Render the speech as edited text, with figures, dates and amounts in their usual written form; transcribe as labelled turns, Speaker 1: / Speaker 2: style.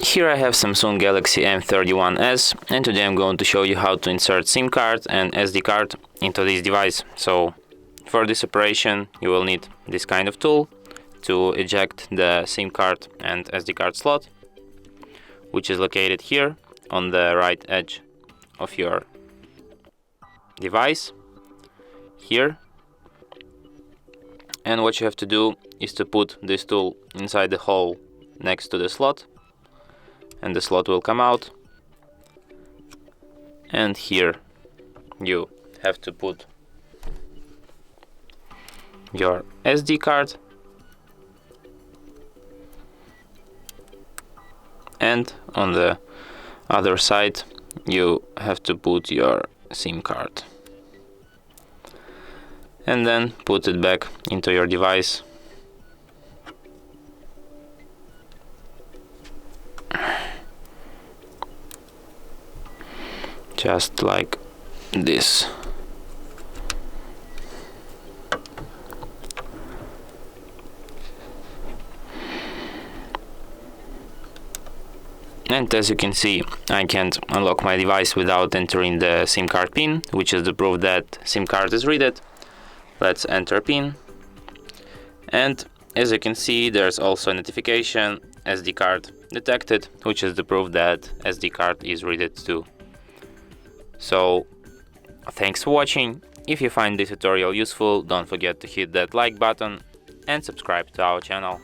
Speaker 1: Here I have Samsung Galaxy M31s, and today I'm going to show you how to insert SIM card and SD card into this device. So for this operation you will need this kind of tool to eject the SIM card and SD card slot, which is located here on the right edge of your device, here. And what you have to do is to put this tool inside the hole next to the slot, and the slot will come out, and here you have to put your SD card, and on the other side you have to put your SIM card, and then put it back into your device. Just like this. And as you can see, I can't unlock my device without entering the SIM card pin, which is the proof that SIM card is read. Let's enter pin. And as you can see, there's also a notification SD card detected, which is the proof that SD card is read too. So thanks for watching. If you find this tutorial useful, don't forget to hit that like button and subscribe to our channel.